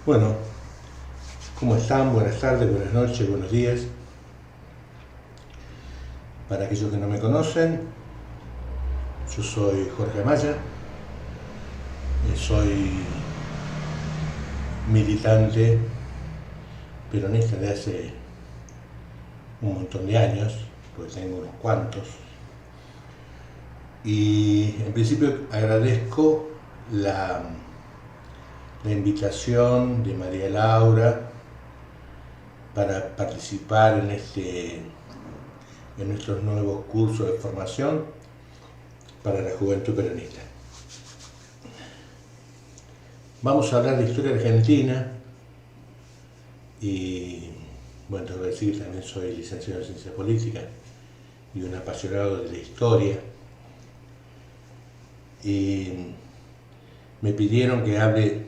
Bueno, ¿cómo están? Buenas tardes, buenas noches, buenos días. Para aquellos que no me conocen, yo soy Jorge Amaya, soy militante peronista de hace un montón de años, porque tengo unos cuantos, y en principio agradezco la invitación de María Laura para participar en nuestros nuevos cursos de formación para la juventud peronista. Vamos a hablar de historia argentina y, bueno, tengo que decir que también soy licenciado en Ciencia Política y un apasionado de la historia. Y me pidieron que hable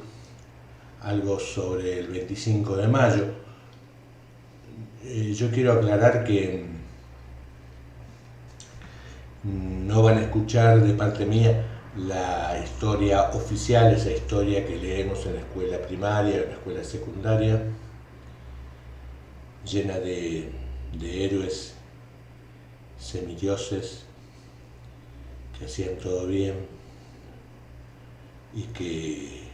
algo sobre el 25 de mayo. Yo quiero aclarar que no van a escuchar de parte mía la historia oficial, esa historia que leemos en la escuela primaria, en la escuela secundaria, llena de héroes, semidioses, que hacían todo bien y que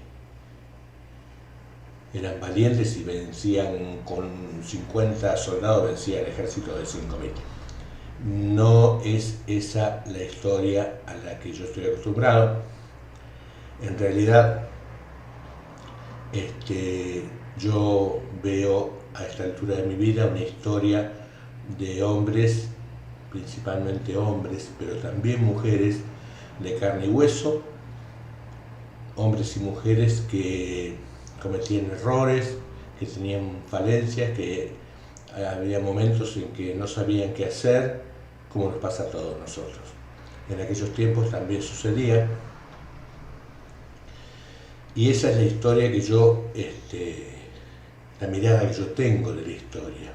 eran valientes y vencían con 50 soldados, vencían el ejército de 5.000. No es esa la historia a la que yo estoy acostumbrado. En realidad, yo veo a esta altura de mi vida una historia de hombres, principalmente hombres, pero también mujeres de carne y hueso, hombres y mujeres que cometían errores, que tenían falencias, que había momentos en que no sabían qué hacer, como nos pasa a todos nosotros. En aquellos tiempos también sucedía, y esa es la historia que yo, la mirada que yo tengo de la historia.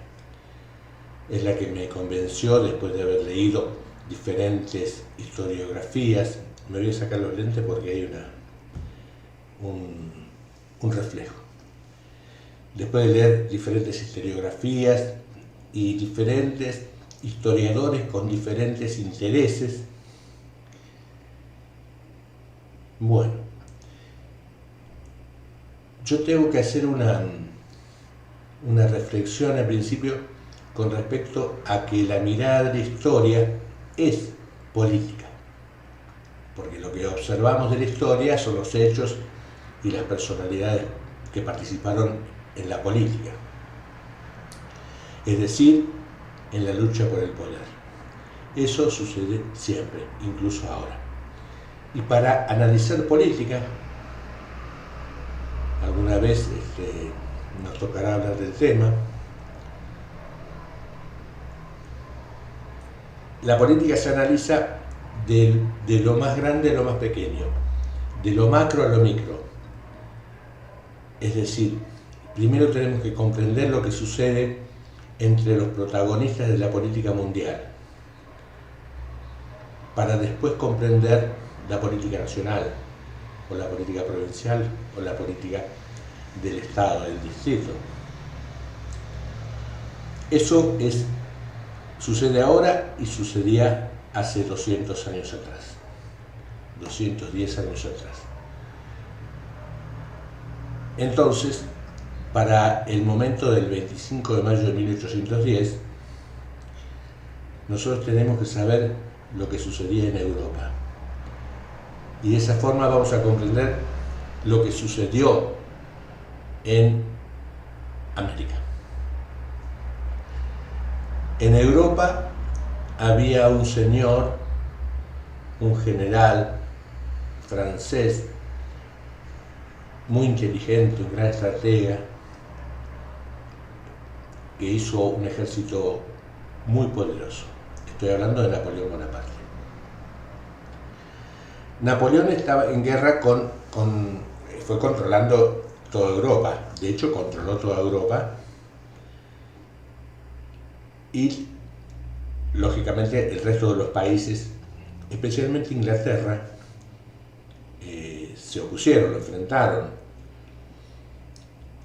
Es la que me convenció después de haber leído diferentes historiografías. Me voy a sacar los lentes porque hay un reflejo. Después de leer diferentes historiografías y diferentes historiadores con diferentes intereses, bueno, yo tengo que hacer una reflexión al principio con respecto a que la mirada de la historia es política, porque lo que observamos de la historia son los hechos y las personalidades que participaron en la política, es decir, en la lucha por el poder. Eso sucede siempre, incluso ahora. Y para analizar política, alguna vez nos tocará hablar del tema, la política se analiza de lo más grande a lo más pequeño, de lo macro a lo micro. Es decir, primero tenemos que comprender lo que sucede entre los protagonistas de la política mundial, para después comprender la política nacional, o la política provincial, o la política del Estado, del distrito. Eso sucede ahora y sucedía hace 200 años atrás, 210 años atrás. Entonces, para el momento del 25 de mayo de 1810, nosotros tenemos que saber lo que sucedía en Europa. Y de esa forma vamos a comprender lo que sucedió en América. En Europa había un señor, un general francés, muy inteligente, un gran estratega, que hizo un ejército muy poderoso. Estoy hablando de Napoleón Bonaparte. Napoleón estaba en guerra fue controlando toda Europa, de hecho controló toda Europa, y lógicamente el resto de los países, especialmente Inglaterra, se opusieron, lo enfrentaron.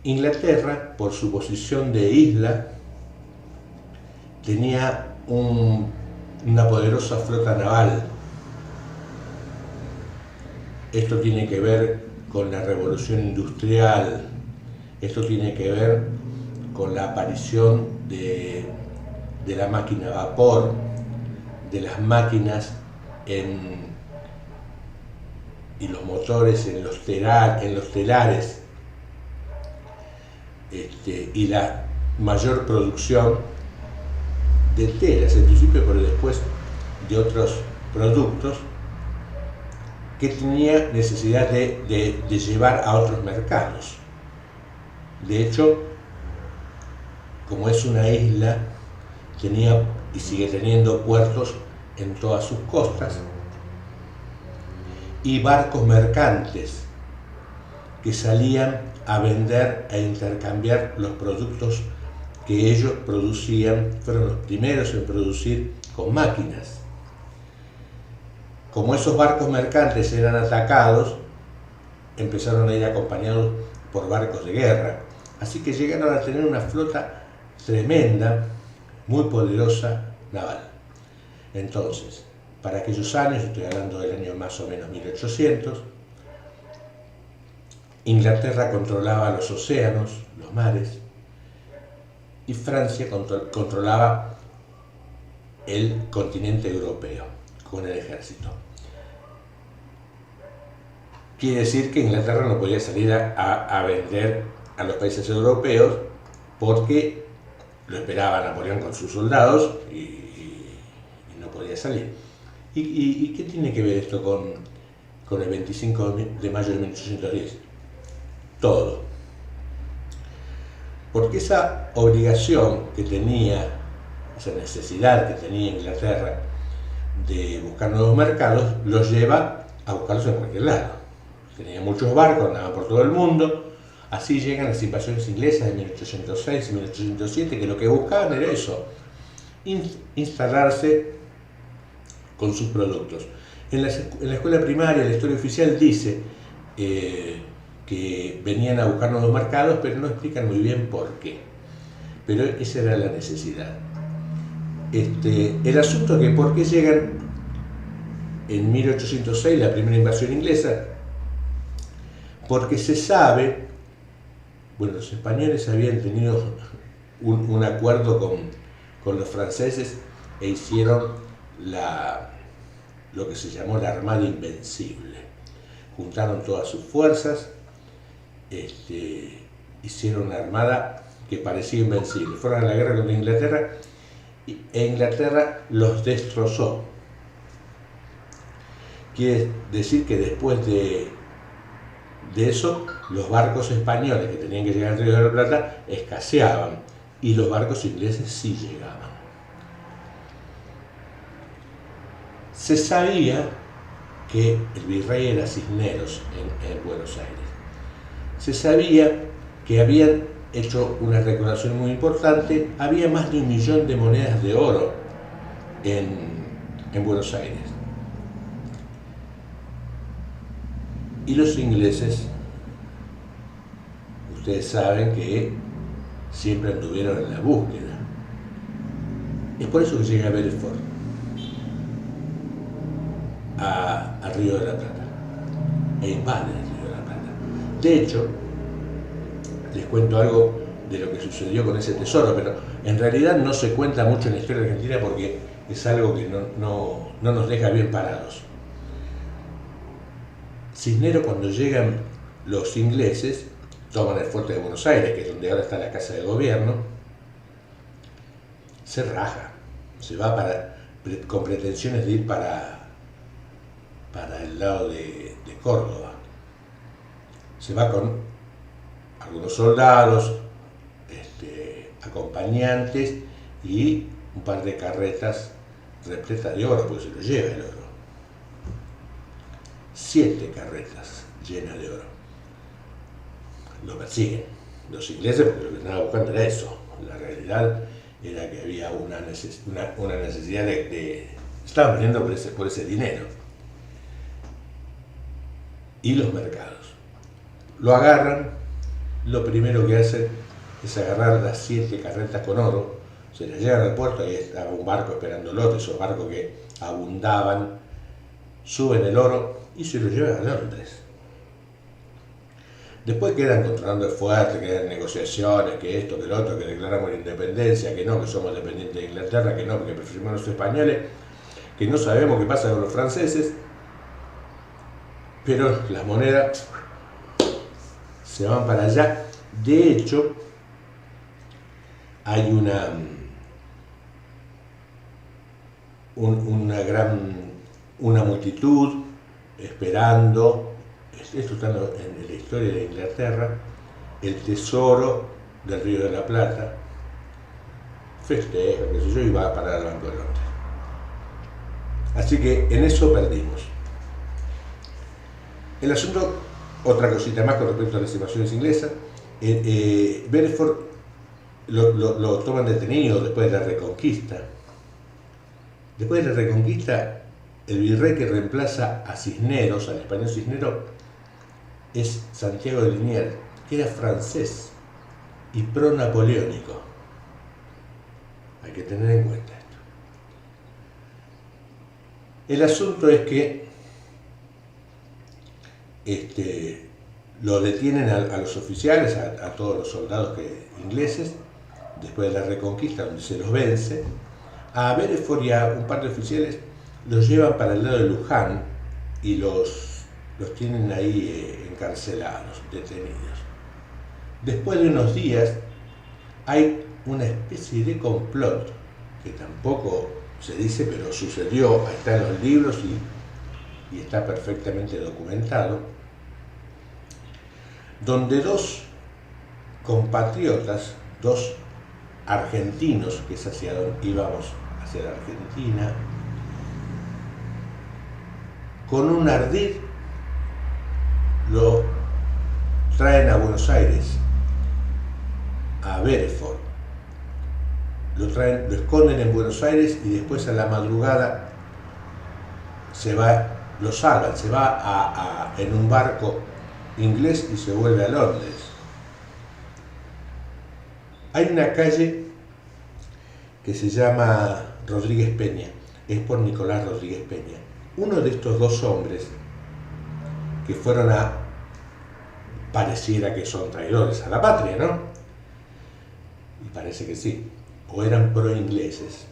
Inglaterra, por su posición de isla, tenía una poderosa flota naval. Esto tiene que ver con la revolución industrial, esto tiene que ver con la aparición de la máquina a vapor, de las máquinas y los motores en los telares, y la mayor producción de telas en principio, pero después de otros productos que tenía necesidad de llevar a otros mercados. De hecho, como es una isla, tenía y sigue teniendo puertos en todas sus costas y barcos mercantes que salían a vender e intercambiar los productos que ellos producían. Fueron los primeros en producir con máquinas. Como esos barcos mercantes eran atacados, empezaron a ir acompañados por barcos de guerra. Así que llegaron a tener una flota tremenda, muy poderosa, naval. Entonces, para aquellos años, estoy hablando del año más o menos 1800, Inglaterra controlaba los océanos, los mares, y Francia controlaba el continente europeo con el ejército. Quiere decir que Inglaterra no podía salir a vender a los países europeos porque lo esperaba Napoleón con sus soldados y no podía salir. ¿Y qué tiene que ver esto con el 25 de mayo de 1810? Todo. Porque esa obligación que tenía, esa necesidad que tenía Inglaterra de buscar nuevos mercados, los lleva a buscarlos en cualquier lado. Tenía muchos barcos, andaban por todo el mundo. Así llegan las invasiones inglesas de 1806 y 1807, que lo que buscaban era eso, instalarse con sus productos. En la escuela primaria, la historia oficial dice que venían a buscar nuevos mercados, pero no explican muy bien por qué. Pero esa era la necesidad. El asunto es que por qué llegan en 1806, la primera invasión inglesa, porque se sabe, bueno, los españoles habían tenido un acuerdo con los franceses e hicieron lo que se llamó la Armada Invencible. Juntaron todas sus fuerzas, hicieron una armada que parecía invencible. Fueron a la guerra contra Inglaterra e Inglaterra los destrozó. Quiere decir que después de eso, los barcos españoles que tenían que llegar al Río de la Plata escaseaban y los barcos ingleses sí llegaban. Se sabía que el virrey era Cisneros en Buenos Aires. Se sabía que habían hecho una recaudación muy importante, había más de 1 millón de monedas de oro en Buenos Aires. Y los ingleses, ustedes saben que siempre anduvieron en la búsqueda. Es por eso que llega Belfort al Río de la Plata e invade el Río de la Plata. De hecho, les cuento algo de lo que sucedió con ese tesoro, pero en realidad no se cuenta mucho en la historia argentina porque es algo que no nos deja bien parados. Cisneros, cuando llegan los ingleses, toman el fuerte de Buenos Aires, que es donde ahora está la Casa de Gobierno, se raja, se va con pretensiones de ir para el lado de Córdoba. Se va con algunos soldados, acompañantes y un par de carretas repletas de oro, porque se lo lleva el oro. 7 carretas llenas de oro. Lo persiguen los ingleses porque lo que estaban buscando era eso. La realidad era que había una necesidad estaban vendiendo por ese dinero. Y los mercados. Lo agarran, lo primero que hacen es agarrar las 7 carretas con oro, se las llevan al puerto, ahí estaba un barco esperándolos, esos barcos que abundaban, suben el oro y se lo llevan a Londres. Después quedan controlando el fuerte, quedan negociaciones, que esto, que lo otro, que declaramos la independencia, que no, que somos dependientes de Inglaterra, que no, porque preferimos a los españoles, que no sabemos qué pasa con los franceses, pero las monedas se van para allá. De hecho, hay una multitud esperando, esto está en la historia de Inglaterra, el tesoro del Río de la Plata, festeja, qué sé yo, y va a parar al Banco de Londres. Así que en eso perdimos. El asunto, otra cosita más con respecto a las invasiones inglesas, Beresford lo toman detenido después de la Reconquista. Después de la Reconquista, el virrey que reemplaza a Cisneros, al español Cisneros, es Santiago de Liniers, que era francés y pro-napoleónico. Hay que tener en cuenta esto. El asunto es que lo detienen a los oficiales, a todos los soldados ingleses, después de la Reconquista, donde se los vence. A Beresford y a un par de oficiales los llevan para el lado de Luján y los tienen ahí encarcelados, detenidos. Después de unos días hay una especie de complot, que tampoco se dice, pero sucedió, está en los libros y está perfectamente documentado, donde 2 compatriotas, 2 argentinos, que es hacia donde íbamos, hacia la Argentina, con un ardid lo traen a Buenos Aires, a Beresford, lo esconden en Buenos Aires y después a la madrugada lo salvan, se va en un barco inglés y se vuelve a Londres. Hay una calle que se llama Rodríguez Peña, es por Nicolás Rodríguez Peña. Uno de estos 2 hombres que fueron pareciera que son traidores a la patria, ¿no? Y parece que sí, o eran pro-ingleses.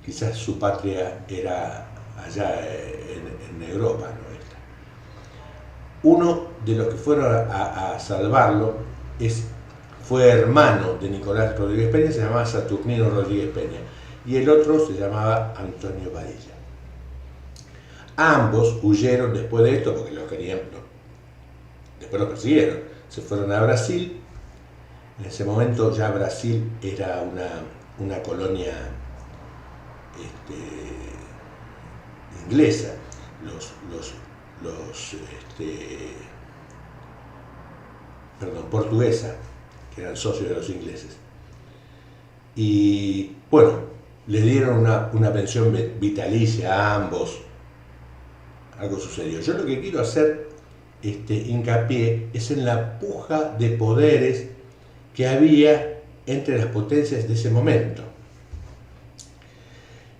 Quizás su patria era allá en Europa, ¿no? Uno de los que fueron a salvarlo fue hermano de Nicolás Rodríguez Peña, se llamaba Saturnino Rodríguez Peña, y el otro se llamaba Antonio Padilla. Ambos huyeron después de esto porque los querían, después los persiguieron, se fueron a Brasil. En ese momento ya Brasil era una colonia inglesa. Portuguesa, que eran socios de los ingleses. Y bueno, le dieron una pensión vitalicia a ambos. Algo sucedió. Yo lo que quiero hacer hincapié es en la puja de poderes que había entre las potencias de ese momento.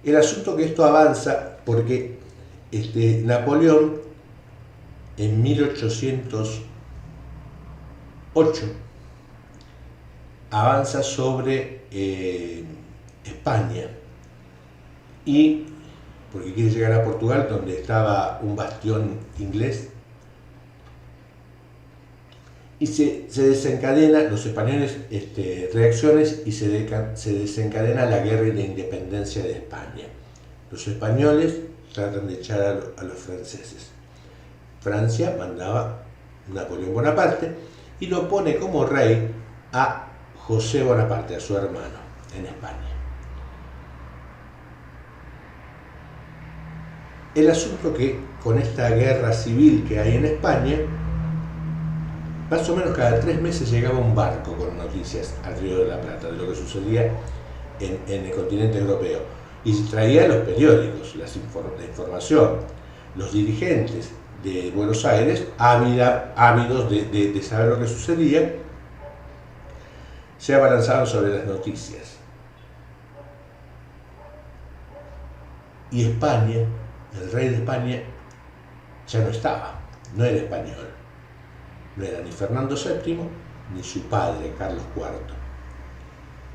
El asunto que esto avanza porque Napoleón en 1808 avanza sobre España y porque quiere llegar a Portugal, donde estaba un bastión inglés, y se desencadena, los españoles reacciones y se desencadena la guerra de independencia de España. Los españoles tratan de echar a los franceses. Francia mandaba Napoleón Bonaparte y lo pone como rey a José Bonaparte, a su hermano, en España. El asunto que con esta guerra civil que hay en España, más o menos cada 3 meses llegaba un barco con noticias al Río de la Plata de lo que sucedía en el continente europeo y traía los periódicos, la información. Los dirigentes de Buenos Aires, ávidos de saber lo que sucedía, se abalanzaron sobre las noticias. Y España, el rey de España, ya no estaba, no era español. No era ni Fernando VII ni su padre, Carlos IV,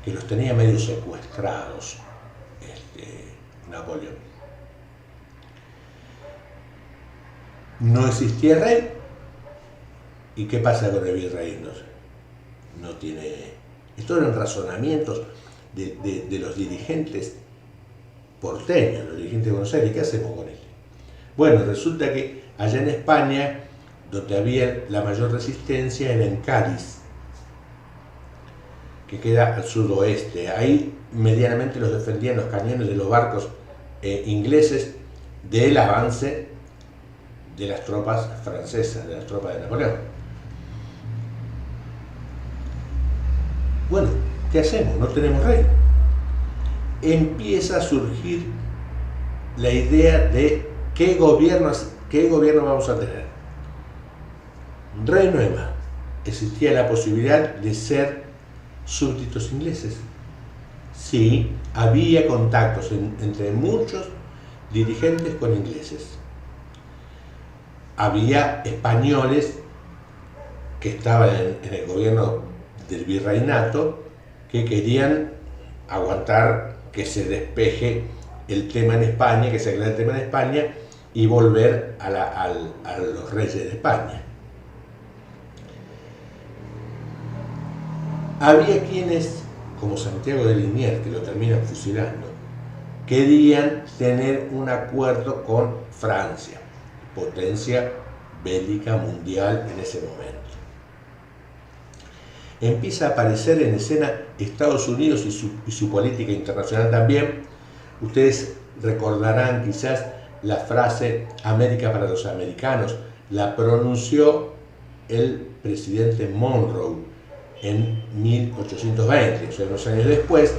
que los tenía medio secuestrados, Napoleón. No existía rey. ¿Y qué pasa con el virrey? No tiene... Estos eran razonamientos de los dirigentes porteños, los dirigentes de Buenos Aires. ¿Qué hacemos con él? Bueno, resulta que allá en España, donde había la mayor resistencia, era en Cádiz, que queda al sudoeste. Ahí medianamente los defendían los cañones de los barcos ingleses del avance de las tropas francesas, de las tropas de Napoleón. Bueno, ¿qué hacemos? No tenemos rey. Empieza a surgir la idea de qué gobierno vamos a tener. Rey no hay más. Existía la posibilidad de ser súbditos ingleses. Sí, había contactos entre muchos dirigentes con ingleses. Había españoles que estaban en el gobierno del virreinato que querían aguantar que se despeje el tema en España, que se aclare el tema en España y volver a los reyes de España. Había quienes, como Santiago de Liniers, que lo terminan fusilando, querían tener un acuerdo con Francia, potencia bélica mundial en ese momento. Empieza a aparecer en escena Estados Unidos y su política internacional también. Ustedes recordarán quizás la frase América para los americanos, la pronunció el presidente Monroe en 1820, o sea, unos años después,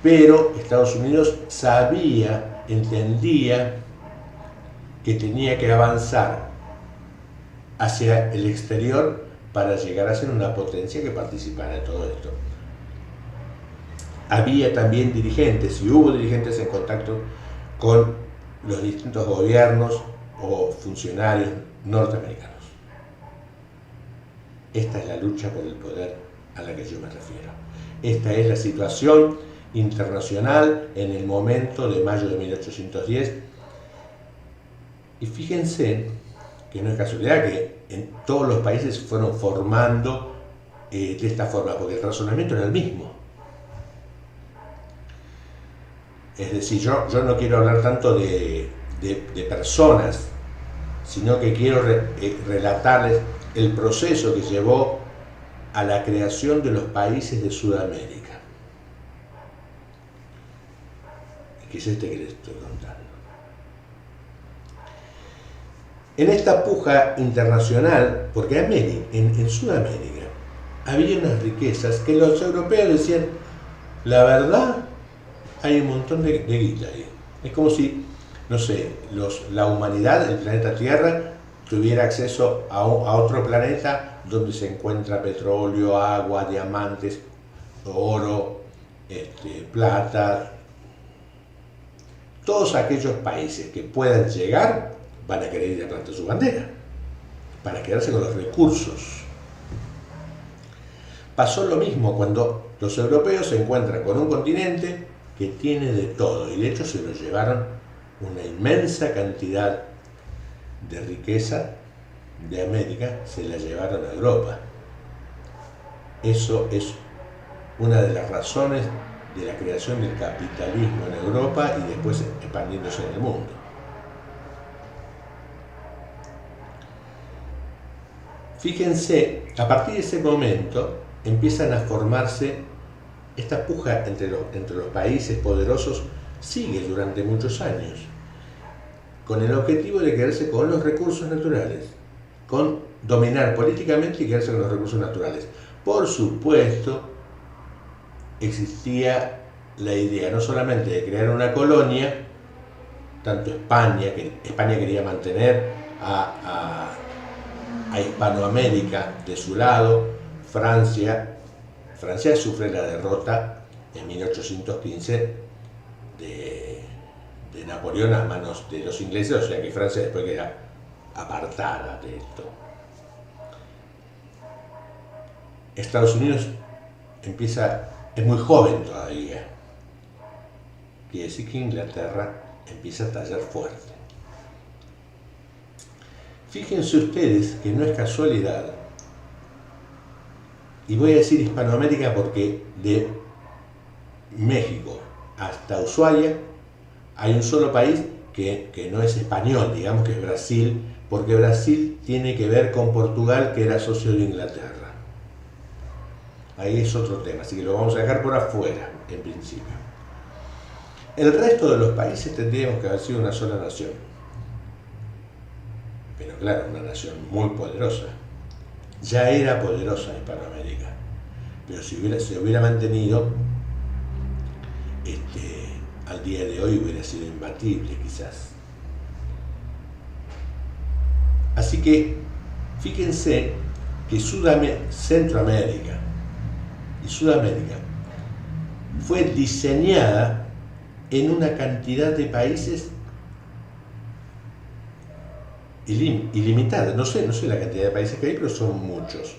pero Estados Unidos sabía, entendía que tenía que avanzar hacia el exterior para llegar a ser una potencia que participara en todo esto. Había también dirigentes, y hubo dirigentes en contacto con los distintos gobiernos o funcionarios norteamericanos. Esta es la lucha por el poder a la que yo me refiero. Esta es la situación internacional en el momento de mayo de 1810. Y fíjense que no es casualidad que en todos los países se fueron formando de esta forma, porque el razonamiento era el mismo. Es decir, yo no quiero hablar tanto de personas, sino que quiero relatarles el proceso que llevó a la creación de los países de Sudamérica. Que es este que les estoy contando. En esta puja internacional, porque en Sudamérica había unas riquezas que los europeos decían, la verdad, hay un montón de guita ahí. Es como si, no sé, la humanidad, el planeta Tierra, tuviera acceso a otro planeta donde se encuentra petróleo, agua, diamantes, oro, plata. Todos aquellos países que puedan llegar van a querer ir a plantar su bandera, para quedarse con los recursos. Pasó lo mismo cuando los europeos se encuentran con un continente que tiene de todo, y de hecho se lo llevaron una inmensa cantidad de riqueza de América, se la llevaron a Europa. Eso es una de las razones de la creación del capitalismo en Europa y después expandiéndose en el mundo. Fíjense, a partir de ese momento empiezan a formarse esta puja entre los países poderosos, sigue durante muchos años, con el objetivo de quedarse con los recursos naturales, con dominar políticamente y quedarse con los recursos naturales. Por supuesto, existía la idea no solamente de crear una colonia, tanto España, que España quería mantener a Hispanoamérica de su lado. Francia sufre la derrota en 1815 de Napoleón a manos de los ingleses, o sea que Francia después queda apartada de esto. Estados Unidos es muy joven todavía, quiere decir que Inglaterra empieza a tallar fuerte. Fíjense ustedes que no es casualidad, y voy a decir Hispanoamérica porque de México hasta Ushuaia hay un solo país que no es español, digamos que es Brasil, porque Brasil tiene que ver con Portugal, que era socio de Inglaterra. Ahí es otro tema, así que lo vamos a dejar por afuera, en principio. El resto de los países tendríamos que haber sido una sola nación. Pero claro, una nación muy poderosa. Ya era poderosa Hispanoamérica, pero si se hubiera mantenido, al día de hoy hubiera sido imbatible quizás. Así que fíjense que Centroamérica y Sudamérica fue diseñada en una cantidad de países ilimitada. No sé la cantidad de países que hay, pero son muchos.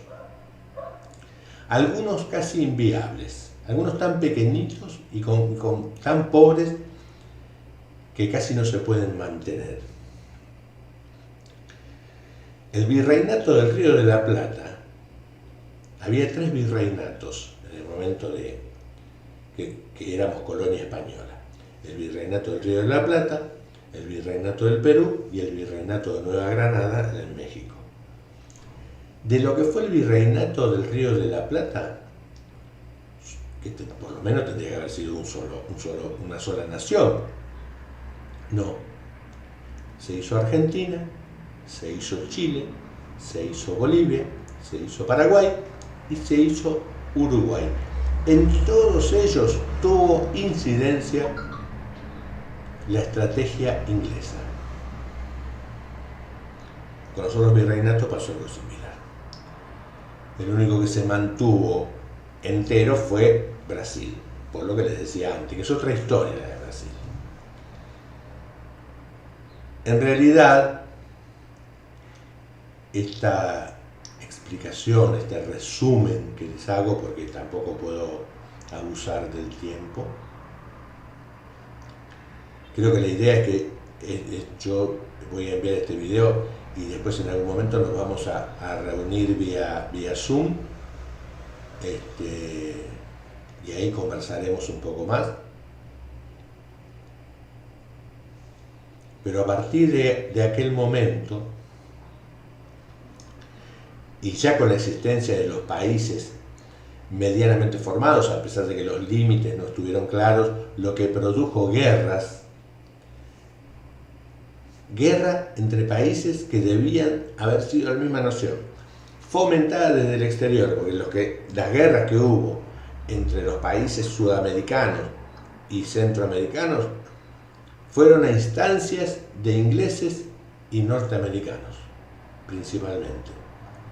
Algunos casi inviables, algunos tan pequeñitos y tan pobres que casi no se pueden mantener. El virreinato del Río de la Plata, había 3 virreinatos en el momento que éramos colonia española. El virreinato del Río de la Plata, el virreinato del Perú y el virreinato de Nueva Granada en México. De lo que fue el virreinato del Río de la Plata, que por lo menos tendría que haber sido una sola nación. No. Se hizo Argentina, se hizo Chile, se hizo Bolivia, se hizo Paraguay y se hizo Uruguay. En todos ellos tuvo incidencia la estrategia inglesa. Con los otros virreinatos pasó algo similar. El único que se mantuvo entero fue Brasil, por lo que les decía antes, que es otra historia la de Brasil. En realidad, esta explicación, este resumen que les hago, porque tampoco puedo abusar del tiempo, creo que la idea es que yo voy a enviar este video y después en algún momento nos vamos a reunir vía Zoom, y ahí conversaremos un poco más. Pero a partir de aquel momento, y ya con la existencia de los países medianamente formados, a pesar de que los límites no estuvieron claros, lo que produjo guerra entre países que debían haber sido la misma nación, fomentada desde el exterior, porque las guerras que hubo entre los países sudamericanos y centroamericanos fueron a instancias de ingleses y norteamericanos, principalmente.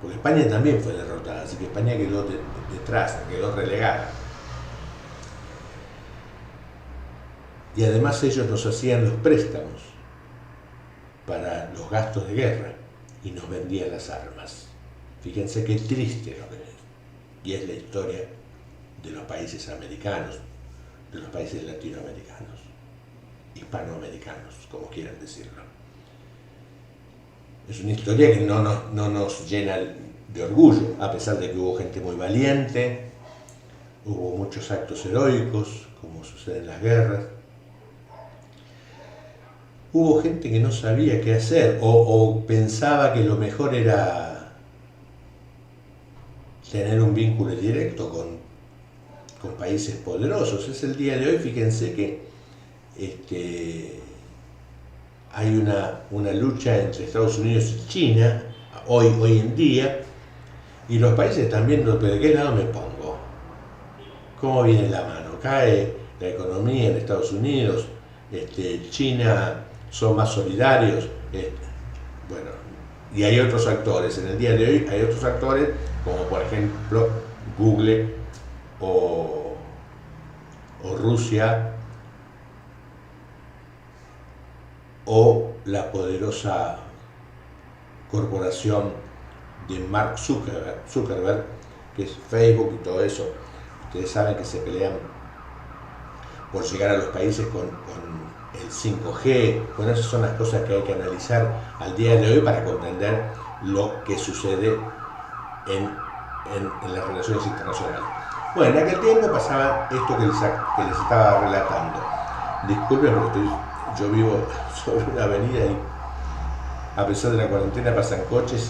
Porque España también fue derrotada, así que España quedó detrás, quedó relegada. Y además ellos nos hacían los préstamos para los gastos de guerra y nos vendían las armas. Fíjense qué triste lo que es. Y es la historia de los países americanos, de los países latinoamericanos, hispanoamericanos, como quieran decirlo. Es una historia que no nos llena de orgullo, a pesar de que hubo gente muy valiente, hubo muchos actos heroicos, como sucede en las guerras. Hubo gente que no sabía qué hacer o pensaba que lo mejor era tener un vínculo directo con países poderosos. Es el día de hoy, fíjense que hay una lucha entre Estados Unidos y China, hoy en día, y los países también, ¿de qué lado me pongo? ¿Cómo viene la mano? ¿Cae la economía en Estados Unidos? China son más solidarios. bueno, y hay otros actores, en el día de hoy hay otros actores, como por ejemplo Google o Rusia, o la poderosa corporación de Mark Zuckerberg, que es Facebook y todo eso. Ustedes saben que se pelean por llegar a los países con el 5G. Bueno, esas son las cosas que hay que analizar al día de hoy para comprender lo que sucede en las relaciones internacionales. Bueno, en aquel tiempo pasaba esto que les estaba relatando. Disculpen porque yo vivo sobre una avenida y a pesar de la cuarentena pasan coches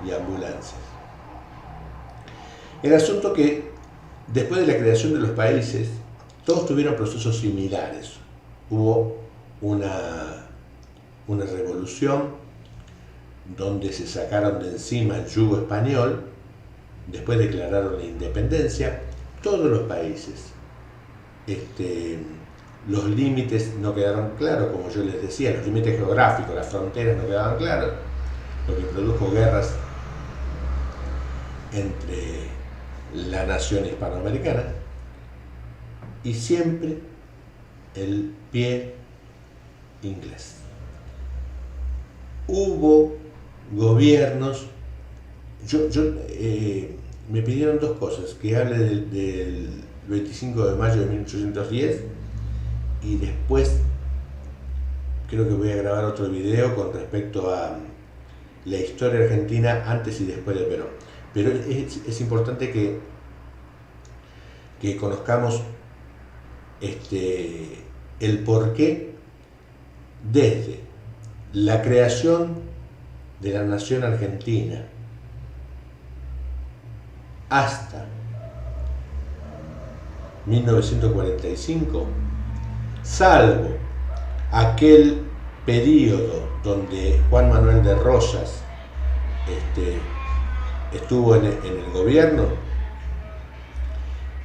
y ambulancias. El asunto que después de la creación de los países, todos tuvieron procesos similares. Hubo una revolución donde se sacaron de encima el yugo español, después declararon la independencia, todos los países. Los límites no quedaron claros, como yo les decía, los límites geográficos, las fronteras no quedaban claros, lo que produjo guerras entre la nación hispanoamericana, y siempre el pie inglés. Hubo gobiernos, me pidieron dos cosas, que hable del 25 de mayo de 1810, y después creo que voy a grabar otro video con respecto a la historia argentina antes y después de Perón. Pero es importante que conozcamos el porqué desde la creación de la nación argentina hasta 1945, salvo aquel periodo donde Juan Manuel de Rosas estuvo en el gobierno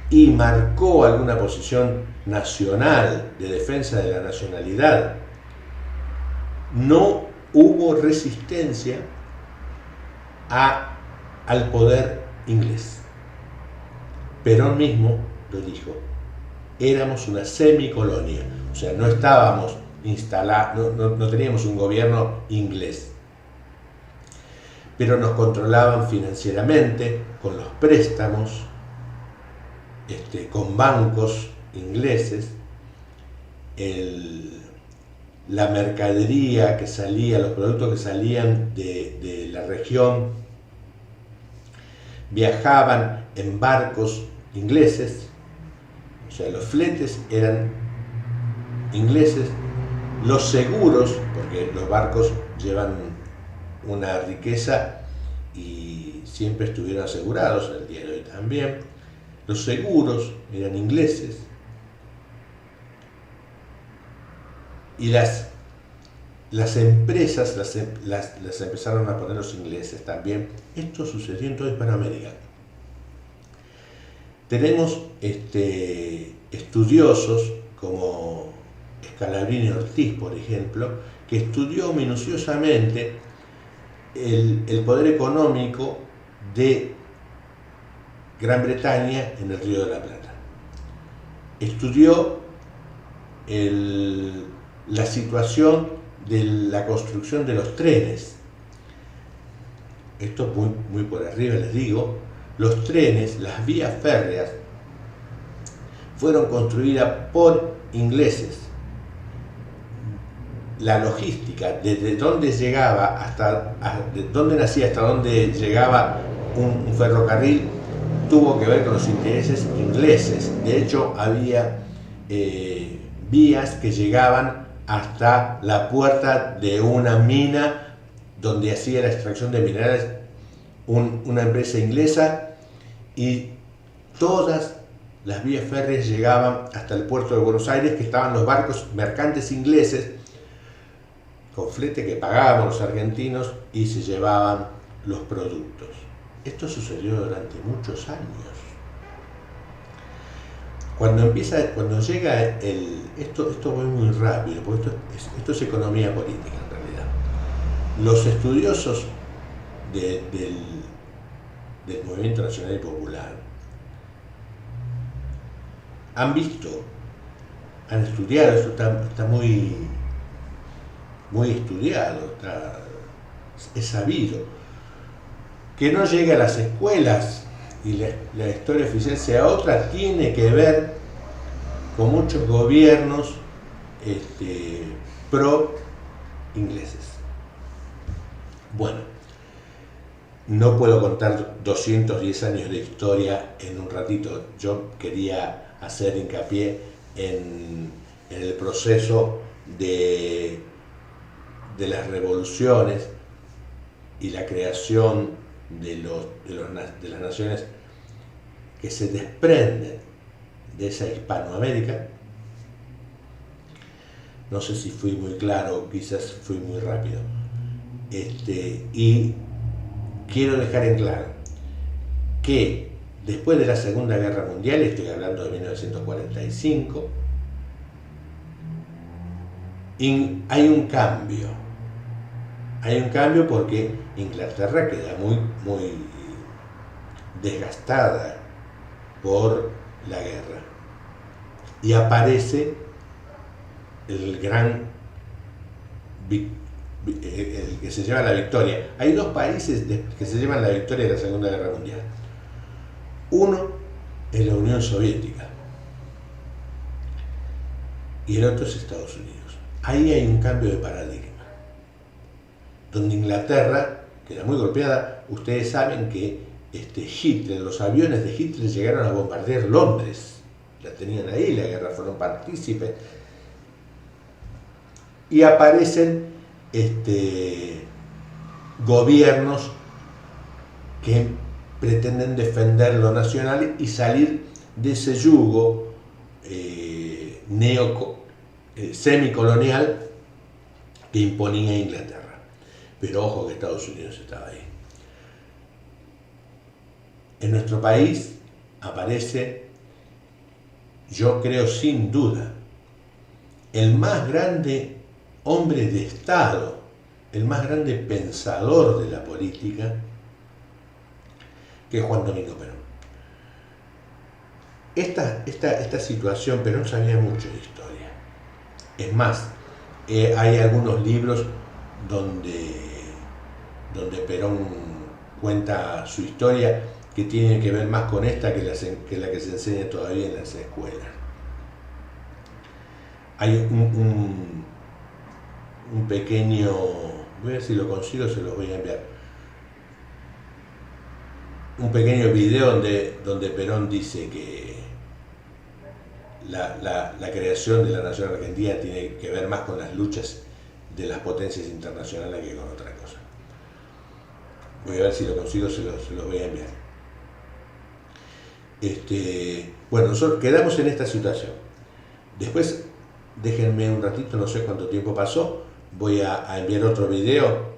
y marcó alguna posición nacional de defensa de la nacionalidad, no hubo resistencia al poder inglés. Perón mismo lo dijo, éramos una semicolonia, o sea, no estábamos instalados, no teníamos un gobierno inglés, pero nos controlaban financieramente con los préstamos, con bancos ingleses, la mercadería que salía, los productos que salían de la región viajaban en barcos ingleses, o sea, los fletes eran ingleses, los seguros, porque los barcos llevan una riqueza y siempre estuvieron asegurados, el día de hoy también, los seguros eran ingleses, y las empresas las empezaron a poner los ingleses también. Esto sucedió en toda Hispanoamérica. Tenemos estudiosos como Scalabrini Ortiz, por ejemplo, que estudió minuciosamente el poder económico de Gran Bretaña en el Río de la Plata. Estudió la situación de la construcción de los trenes. Esto muy, muy por arriba les digo. Los trenes, las vías férreas, fueron construidas por ingleses. La logística, desde donde llegaba de donde nacía hasta donde llegaba un ferrocarril, tuvo que ver con los intereses ingleses. De hecho, había vías que llegaban hasta la puerta de una mina donde hacía la extracción de minerales una empresa inglesa, y todas las vías férreas llegaban hasta el puerto de Buenos Aires, que estaban los barcos mercantes ingleses con flete que pagábamos los argentinos y se llevaban los productos. Esto sucedió durante muchos años. Cuando llega esto voy muy rápido, porque esto es economía política en realidad. Los estudiosos del movimiento nacional y popular han visto, han estudiado, esto está muy, muy estudiado, es sabido, que no llegue a las escuelas y la historia oficial sea otra, tiene que ver con muchos gobiernos pro ingleses. Bueno, no puedo contar 210 años de historia en un ratito. Yo quería hacer hincapié en el proceso de las revoluciones y la creación de las naciones que se desprenden de esa Hispanoamérica. No sé si fui muy claro, quizás fui muy rápido. Y quiero dejar en claro que después de la Segunda Guerra Mundial, estoy hablando de 1945, hay un cambio. Hay un cambio porque Inglaterra queda muy desgastada por la guerra. Y aparece el que se lleva la victoria. Hay dos países que se llevan la victoria de la Segunda Guerra Mundial. Uno es la Unión Soviética y el otro es Estados Unidos. Ahí hay un cambio de paradigma, donde Inglaterra queda muy golpeada. Ustedes saben que Hitler, los aviones de Hitler llegaron a bombardear Londres, la tenían ahí, la guerra, fueron partícipes, y aparecen gobiernos que pretenden defender lo nacional y salir de ese yugo semicolonial que imponía Inglaterra. Pero ojo que Estados Unidos estaba ahí. En nuestro país aparece, yo creo sin duda, el más grande hombre de Estado, el más grande pensador de la política, que es Juan Domingo Perón. Esta situación, Perón sabía mucho de historia. Es más, hay algunos libros donde Perón cuenta su historia que tiene que ver más con esta que la que se enseña todavía en las escuelas. Hay un pequeño, voy a ver si lo consigo, se los voy a enviar, un pequeño video donde Perón dice que la creación de la nación argentina tiene que ver más con las luchas de las potencias internacionales que con otra cosa. Voy a ver si lo consigo, se los voy a enviar. Bueno, nosotros quedamos en esta situación. Después, déjenme un ratito, no sé cuánto tiempo pasó, voy a enviar otro video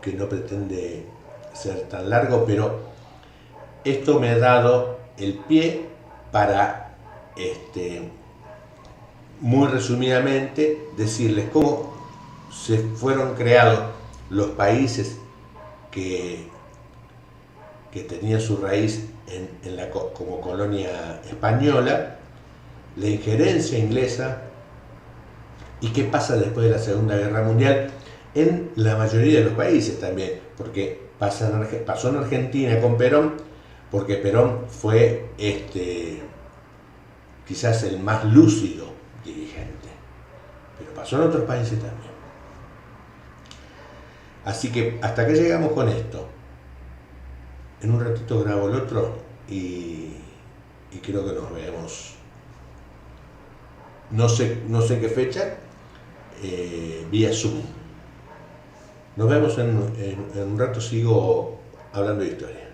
que no pretende ser tan largo, pero esto me ha dado el pie para muy resumidamente decirles cómo se fueron creados los países que tenían su raíz como colonia española, la injerencia inglesa y qué pasa después de la Segunda Guerra Mundial en la mayoría de los países también, porque pasó en Argentina con Perón, porque Perón fue quizás el más lúcido dirigente, pero pasó en otros países también. Así que hasta que llegamos con esto, en un ratito grabo el otro y creo que nos vemos, no sé qué fecha, vía Zoom. Nos vemos en un rato, sigo hablando de historia.